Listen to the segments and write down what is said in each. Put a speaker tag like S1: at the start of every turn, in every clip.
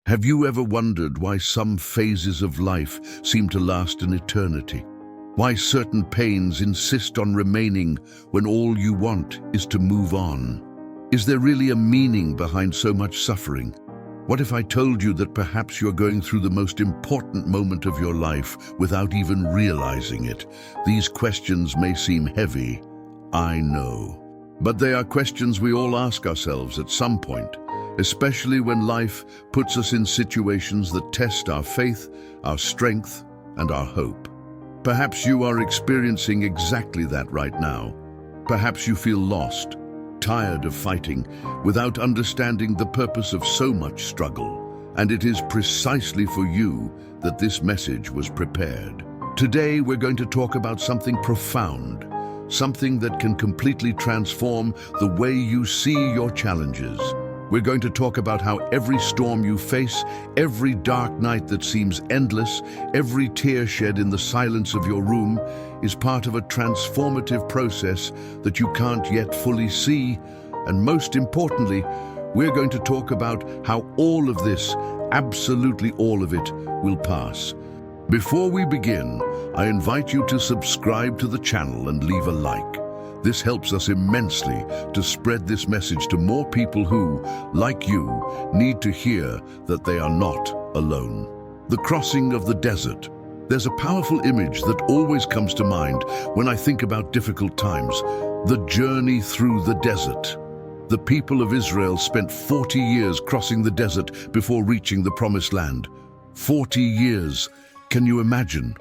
S1: Have you ever wondered why some phases of life seem to last an eternity? Why certain pains insist on remaining when all you want is to move on? Is there really a meaning behind so much suffering? What if I told you that perhaps you're going through the most important moment of your life without even realizing it? These questions may seem heavy, I know. But they are questions we all ask ourselves at some point, especially when life puts us in situations that test our faith, our strength, and our hope. Perhaps you are experiencing exactly that right now. Perhaps you feel lost, tired of fighting, without understanding the purpose of so much struggle. And it is precisely for you that this message was prepared. Today we're going to talk about something profound, something that can completely transform the way you see your challenges. We're going to talk about how every storm you face, every dark night that seems endless, every tear shed in the silence of your room is part of a transformative process that you can't yet fully see. And most importantly, we're going to talk about how all of this, absolutely all of it, will pass. Before we begin, I invite you to subscribe to the channel and leave a like. This helps us immensely to spread this message to more people who, like you, need to hear that they are not alone. The crossing of the desert. There's a powerful image that always comes to mind when I think about difficult times: the journey through the desert. The people of Israel spent 40 years crossing the desert before reaching the Promised Land. 40 years. Can you imagine?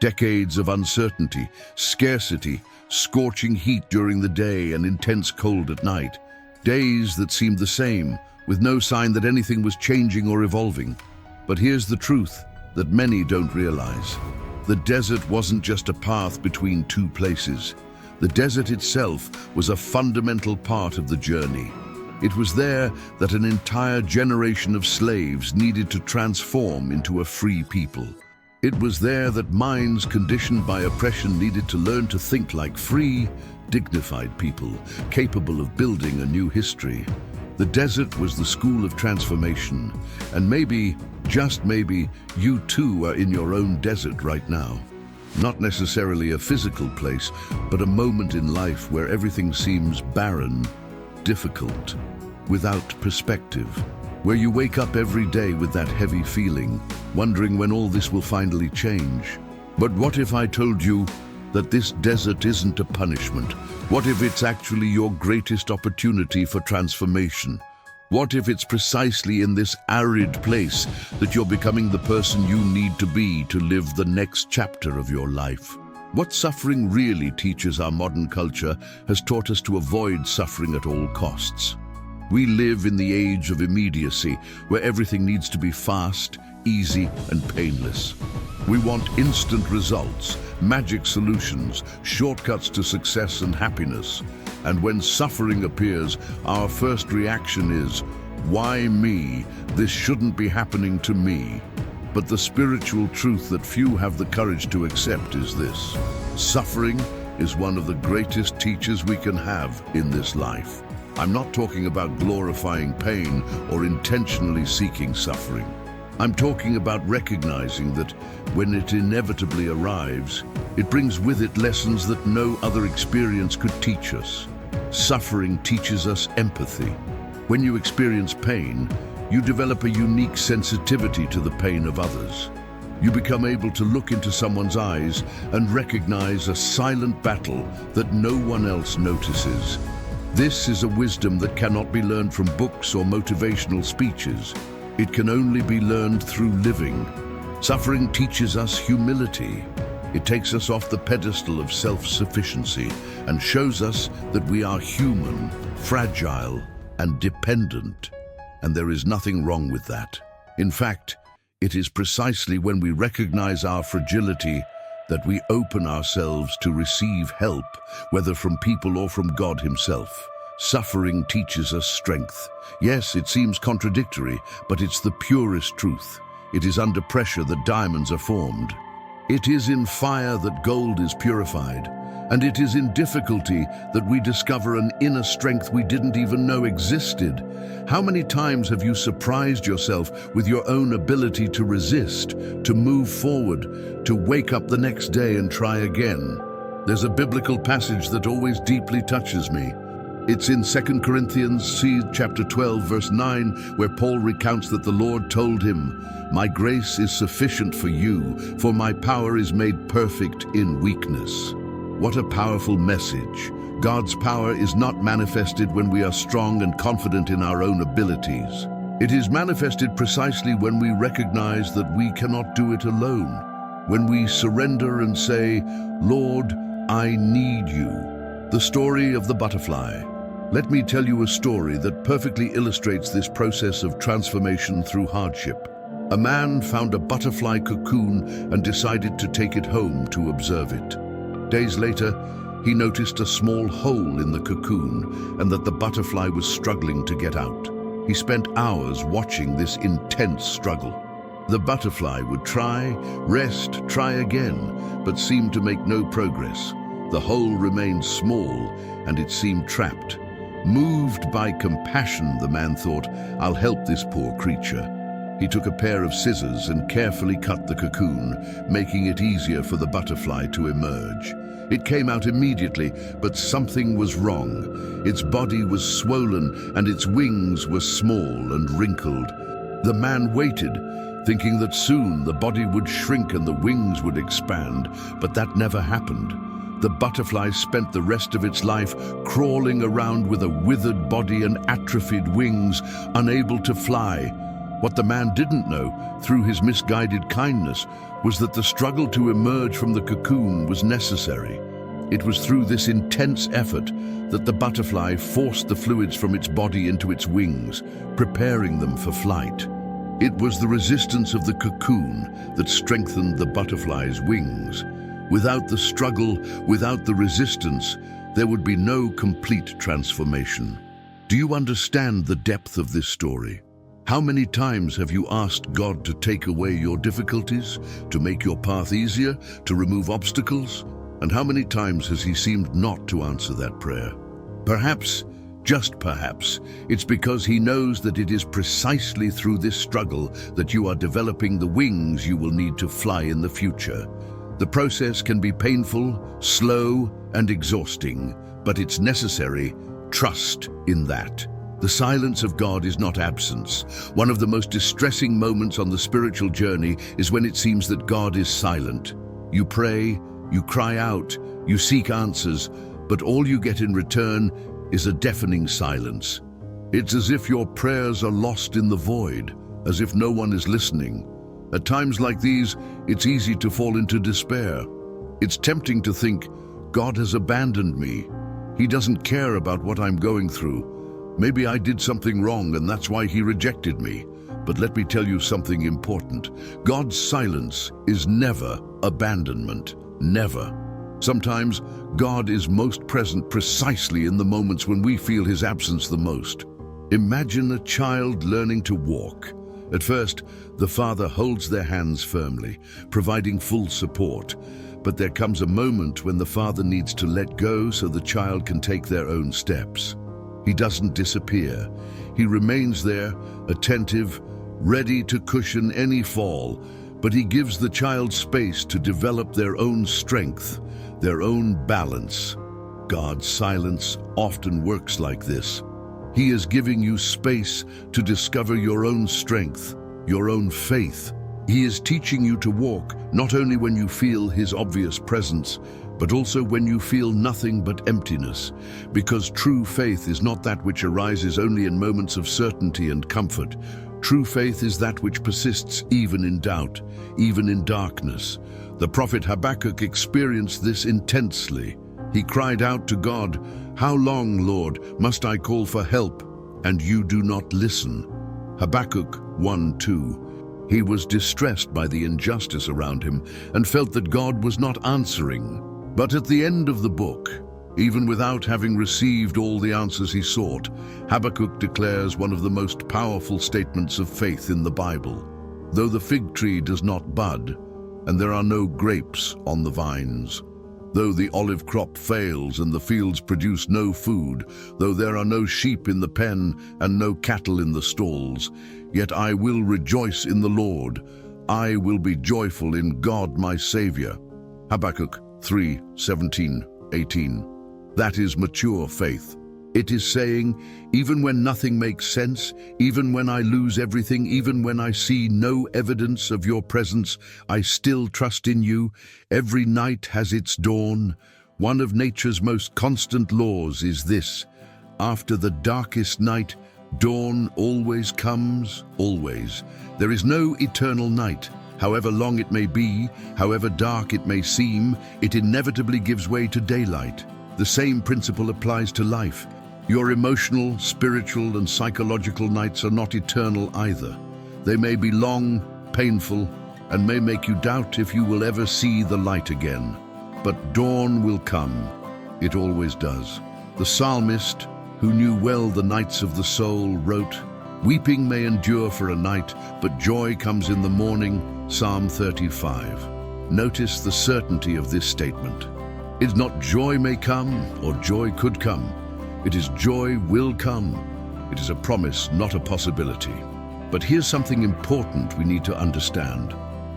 S1: Decades of uncertainty, scarcity, scorching heat during the day and intense cold at night. Days that seemed the same, with no sign that anything was changing or evolving. But here's the truth that many don't realize. The desert wasn't just a path between two places. The desert itself was a fundamental part of the journey. It was there that an entire generation of slaves needed to transform into a free people. It was there that minds conditioned by oppression needed to learn to think like free, dignified people, capable of building a new history. The desert was the school of transformation, and maybe, just maybe, you too are in your own desert right now. Not necessarily a physical place, but a moment in life where everything seems barren, difficult, without perspective. Where you wake up every day with that heavy feeling, wondering when all this will finally change. But what if I told you that this desert isn't a punishment? What if it's actually your greatest opportunity for transformation? What if it's precisely in this arid place that you're becoming the person you need to be to live the next chapter of your life? What suffering really teaches our modern culture has taught us to avoid suffering at all costs. We live in the age of immediacy, where everything needs to be fast, easy, and painless. We want instant results, magic solutions, shortcuts to success and happiness. And when suffering appears, our first reaction is, "Why me? This shouldn't be happening to me." But the spiritual truth that few have the courage to accept is this: suffering is one of the greatest teachers we can have in this life. I'm not talking about glorifying pain or intentionally seeking suffering. I'm talking about recognizing that when it inevitably arrives, it brings with it lessons that no other experience could teach us. Suffering teaches us empathy. When you experience pain, you develop a unique sensitivity to the pain of others. You become able to look into someone's eyes and recognize a silent battle that no one else notices. This is a wisdom that cannot be learned from books or motivational speeches. It can only be learned through living. Suffering teaches us humility. It takes us off the pedestal of self-sufficiency and shows us that we are human, fragile, and dependent. And there is nothing wrong with that. In fact, it is precisely when we recognize our fragility that we open ourselves to receive help, whether from people or from God Himself. Suffering teaches us strength. Yes, it seems contradictory, but it's the purest truth. It is under pressure that diamonds are formed. It is in fire that gold is purified, and it is in difficulty that we discover an inner strength we didn't even know existed. How many times have you surprised yourself with your own ability to resist, to move forward, to wake up the next day and try again? There's a biblical passage that always deeply touches me. It's in 2 Corinthians chapter 12, verse 9, where Paul recounts that the Lord told him, "My grace is sufficient for you, for my power is made perfect in weakness." What a powerful message. God's power is not manifested when we are strong and confident in our own abilities. It is manifested precisely when we recognize that we cannot do it alone, when we surrender and say, "Lord, I need you." The story of the butterfly. Let me tell you a story that perfectly illustrates this process of transformation through hardship. A man found a butterfly cocoon and decided to take it home to observe it. Days later, he noticed a small hole in the cocoon and that the butterfly was struggling to get out. He spent hours watching this intense struggle. The butterfly would try, rest, try again, but seemed to make no progress. The hole remained small and it seemed trapped. Moved by compassion, the man thought, "I'll help this poor creature." He took a pair of scissors and carefully cut the cocoon, making it easier for the butterfly to emerge. It came out immediately, but something was wrong. Its body was swollen and its wings were small and wrinkled. The man waited, thinking that soon the body would shrink and the wings would expand, but that never happened. The butterfly spent the rest of its life crawling around with a withered body and atrophied wings, unable to fly. What the man didn't know, through his misguided kindness, was that the struggle to emerge from the cocoon was necessary. It was through this intense effort that the butterfly forced the fluids from its body into its wings, preparing them for flight. It was the resistance of the cocoon that strengthened the butterfly's wings. Without the struggle, without the resistance, there would be no complete transformation. Do you understand the depth of this story? How many times have you asked God to take away your difficulties, to make your path easier, to remove obstacles? And how many times has He seemed not to answer that prayer? Perhaps, just perhaps, it's because He knows that it is precisely through this struggle that you are developing the wings you will need to fly in the future. The process can be painful, slow, and exhausting, but it's necessary. Trust in that. The silence of God is not absence. One of the most distressing moments on the spiritual journey is when it seems that God is silent. You pray, you cry out, you seek answers, but all you get in return is a deafening silence. It's as if your prayers are lost in the void, as if no one is listening. At times like these, it's easy to fall into despair. It's tempting to think, God has abandoned me. He doesn't care about what I'm going through. Maybe I did something wrong and that's why He rejected me. But let me tell you something important. God's silence is never abandonment. Never. Sometimes God is most present precisely in the moments when we feel His absence the most. Imagine a child learning to walk. At first, the father holds their hands firmly, providing full support. But there comes a moment when the father needs to let go so the child can take their own steps. He doesn't disappear. He remains there, attentive, ready to cushion any fall, but He gives the child space to develop their own strength, their own balance. God's silence often works like this. He is giving you space to discover your own strength, your own faith. He is teaching you to walk not only when you feel His obvious presence, but also when you feel nothing but emptiness, because true faith is not that which arises only in moments of certainty and comfort. True faith is that which persists even in doubt, even in darkness. The prophet Habakkuk experienced this intensely. He cried out to God, "How long, Lord, must I call for help, and you do not listen?" Habakkuk 1:2. He was distressed by the injustice around him and felt that God was not answering. But at the end of the book, even without having received all the answers he sought, Habakkuk declares one of the most powerful statements of faith in the Bible. Though the fig tree does not bud, and there are no grapes on the vines. Though the olive crop fails and the fields produce no food, though there are no sheep in the pen and no cattle in the stalls, yet I will rejoice in the Lord. I will be joyful in God my Savior. Habakkuk 3:17-18. That is mature faith. It is saying, even when nothing makes sense, even when I lose everything, even when I see no evidence of your presence, I still trust in you. Every night has its dawn. One of nature's most constant laws is this: after the darkest night, dawn always comes, always. There is no eternal night. However long it may be, however dark it may seem, it inevitably gives way to daylight. The same principle applies to life. Your emotional, spiritual, and psychological nights are not eternal either. They may be long, painful, and may make you doubt if you will ever see the light again. But dawn will come. It always does. The psalmist, who knew well the nights of the soul, wrote, "Weeping may endure for a night, but joy comes in the morning." Psalm 35. Notice the certainty of this statement. It's not joy may come or joy could come. It is joy will come. It is a promise, not a possibility. But here's something important we need to understand.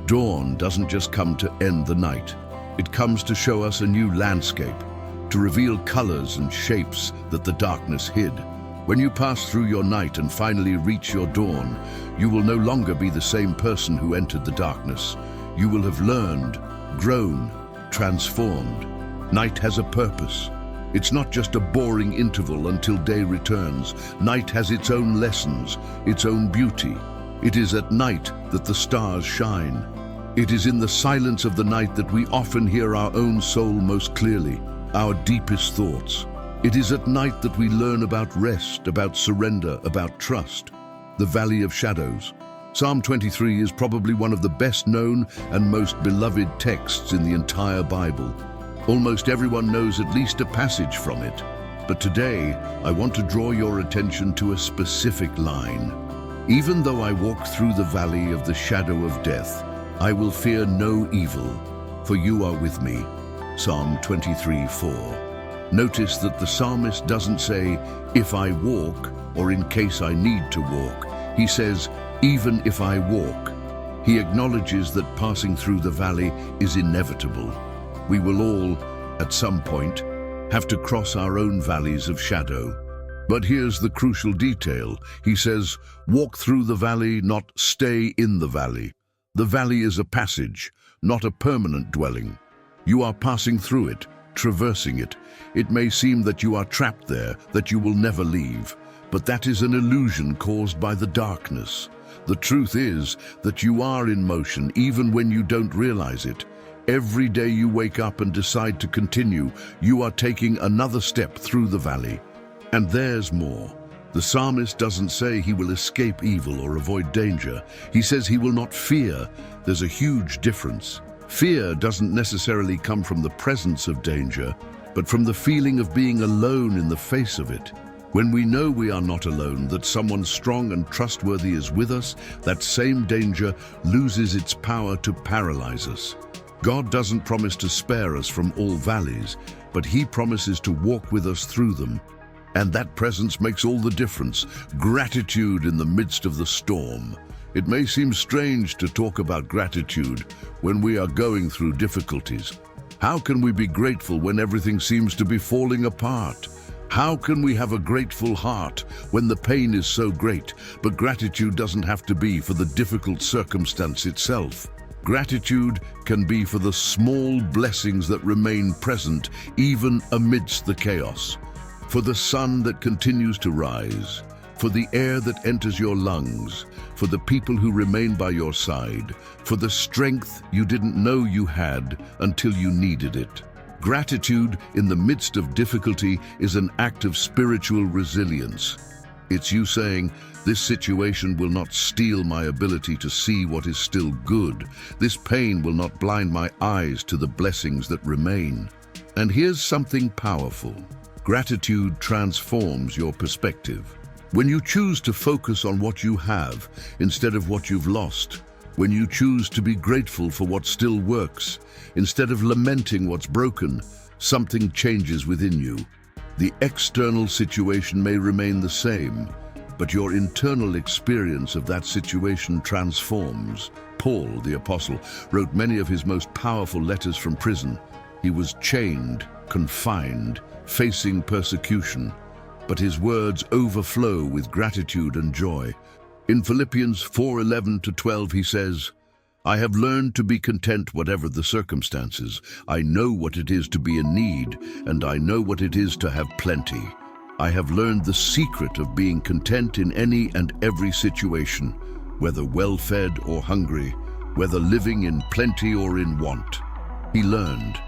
S1: Dawn doesn't just come to end the night. It comes to show us a new landscape, to reveal colors and shapes that the darkness hid. When you pass through your night and finally reach your dawn, you will no longer be the same person who entered the darkness. You will have learned, grown, transformed. Night has a purpose. It's not just a boring interval until day returns. Night has its own lessons, its own beauty. It is at night that the stars shine. It is in the silence of the night that we often hear our own soul most clearly, our deepest thoughts. It is at night that we learn about rest, about surrender, about trust. The Valley of Shadows. Psalm 23 is probably one of the best known and most beloved texts in the entire Bible. Almost everyone knows at least a passage from it. But today, I want to draw your attention to a specific line. Even though I walk through the valley of the shadow of death, I will fear no evil, for you are with me. Psalm 23:4. Notice that the psalmist doesn't say, if I walk, or in case I need to walk. He says, even if I walk. He acknowledges that passing through the valley is inevitable. We will all, at some point, have to cross our own valleys of shadow. But here's the crucial detail. He says, walk through the valley, not stay in the valley. The valley is a passage, not a permanent dwelling. You are passing through it, traversing it. It may seem that you are trapped there, that you will never leave. But that is an illusion caused by the darkness. The truth is that you are in motion even when you don't realize it. Every day you wake up and decide to continue, you are taking another step through the valley. And there's more. The psalmist doesn't say he will escape evil or avoid danger. He says he will not fear. There's a huge difference. Fear doesn't necessarily come from the presence of danger, but from the feeling of being alone in the face of it. When we know we are not alone, that someone strong and trustworthy is with us, that same danger loses its power to paralyze us. God doesn't promise to spare us from all valleys, but He promises to walk with us through them. And that presence makes all the difference. Gratitude in the midst of the storm. It may seem strange to talk about gratitude when we are going through difficulties. How can we be grateful when everything seems to be falling apart? How can we have a grateful heart when the pain is so great? But gratitude doesn't have to be for the difficult circumstance itself. Gratitude can be for the small blessings that remain present even amidst the chaos. For the sun that continues to rise, for the air that enters your lungs, for the people who remain by your side, for the strength you didn't know you had until you needed it. Gratitude in the midst of difficulty is an act of spiritual resilience. It's you saying, this situation will not steal my ability to see what is still good. This pain will not blind my eyes to the blessings that remain. And here's something powerful. Gratitude transforms your perspective. When you choose to focus on what you have instead of what you've lost, When you choose to be grateful for what still works, instead of lamenting what's broken, something changes within you. The external situation may remain the same, but your internal experience of that situation transforms. Paul, the apostle, wrote many of his most powerful letters from prison. He was chained, confined, facing persecution, but his words overflow with gratitude and joy. In Philippians 4:11-12 he says, "I have learned to be content whatever the circumstances. I know what it is to be in need, and I know what it is to have plenty. I have learned the secret of being content in any and every situation, whether well-fed or hungry, whether living in plenty or in want." He learned,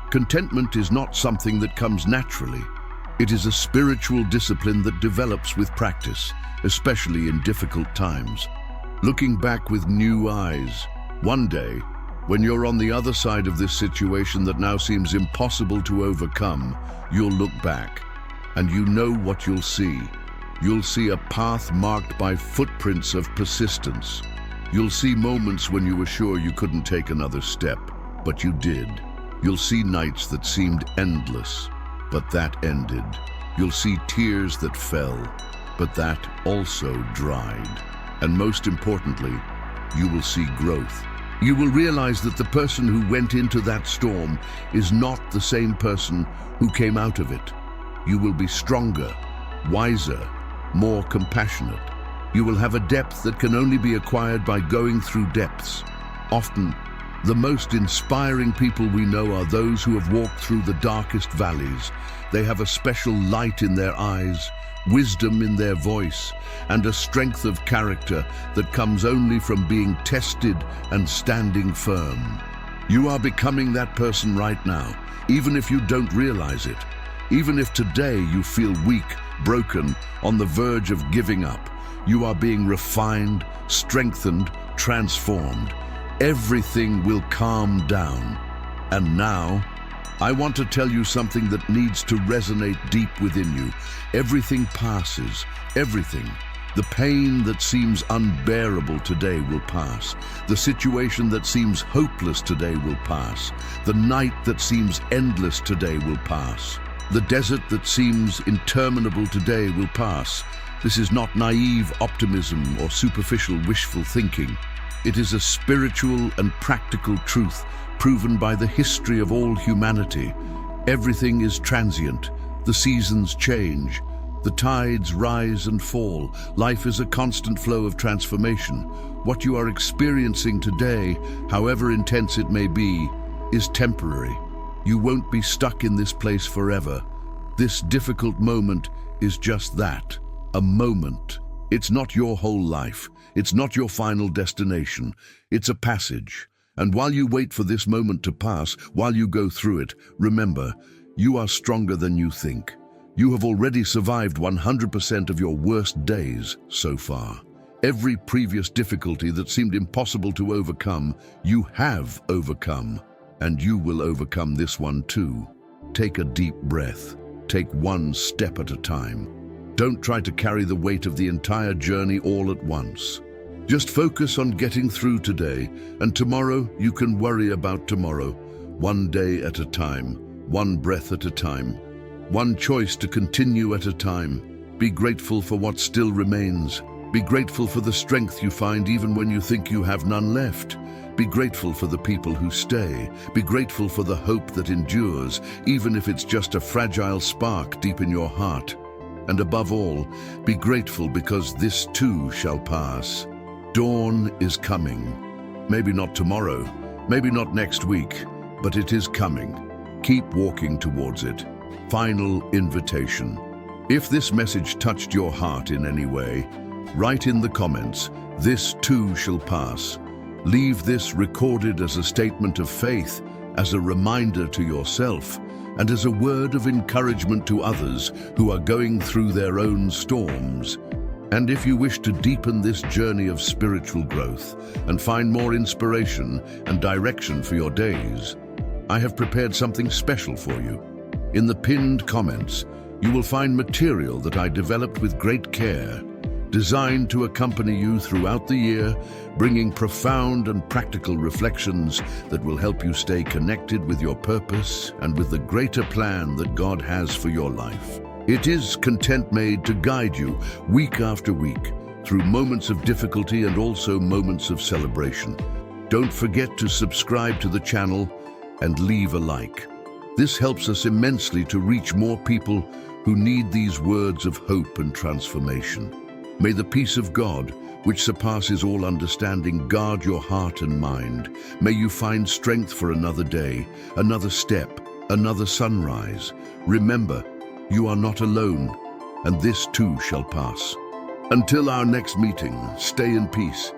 S1: contentment is not something that comes naturally. It is a spiritual discipline that develops with practice, especially in difficult times. Looking back with new eyes, one day, when you're on the other side of this situation that now seems impossible to overcome, you'll look back, and you know what you'll see. You'll see a path marked by footprints of persistence. You'll see moments when you were sure you couldn't take another step, but you did. You'll see nights that seemed endless, but that ended. You'll see tears that fell, but that also dried. And most importantly, you will see growth. You will realize that the person who went into that storm is not the same person who came out of it. You will be stronger, wiser, more compassionate. You will have a depth that can only be acquired by going through depths. Often, the most inspiring people we know are those who have walked through the darkest valleys. They have a special light in their eyes, wisdom in their voice, and a strength of character that comes only from being tested and standing firm. You are becoming that person right now, even if you don't realize it. Even if today you feel weak, broken, on the verge of giving up, you are being refined, strengthened, transformed. Everything will calm down. And now, I want to tell you something that needs to resonate deep within you. Everything passes, everything. The pain that seems unbearable today will pass. The situation that seems hopeless today will pass. The night that seems endless today will pass. The desert that seems interminable today will pass. This is not naive optimism or superficial wishful thinking. It is a spiritual and practical truth proven by the history of all humanity. Everything is transient. The seasons change. The tides rise and fall. Life is a constant flow of transformation. What you are experiencing today, however intense it may be, is temporary. You won't be stuck in this place forever. This difficult moment is just that, a moment. It's not your whole life. It's not your final destination. It's a passage. And while you wait for this moment to pass, while you go through it, remember, you are stronger than you think. You have already survived 100% of your worst days so far. Every previous difficulty that seemed impossible to overcome, you have overcome. And you will overcome this one too. Take a deep breath. Take one step at a time. Don't try to carry the weight of the entire journey all at once. Just focus on getting through today, and tomorrow you can worry about tomorrow. One day at a time, one breath at a time, one choice to continue at a time. Be grateful for what still remains. Be grateful for the strength you find even when you think you have none left. Be grateful for the people who stay. Be grateful for the hope that endures, even if it's just a fragile spark deep in your heart. And above all, be grateful because this too shall pass. Dawn is coming. Maybe not tomorrow, maybe not next week, but it is coming. Keep walking towards it. Final invitation. If this message touched your heart in any way, write in the comments, "This too shall pass." Leave this recorded as a statement of faith, as a reminder to yourself, and as a word of encouragement to others who are going through their own storms. And if you wish to deepen this journey of spiritual growth and find more inspiration and direction for your days, I have prepared something special for you. In the pinned comments, you will find material that I developed with great care, designed to accompany you throughout the year, bringing profound and practical reflections that will help you stay connected with your purpose and with the greater plan that God has for your life. It is content made to guide you week after week through moments of difficulty and also moments of celebration. Don't forget to subscribe to the channel and leave a like. This helps us immensely to reach more people who need these words of hope and transformation. May the peace of God, which surpasses all understanding, guard your heart and mind. May you find strength for another day, another step, another sunrise. Remember, you are not alone, and this too shall pass. Until our next meeting, stay in peace.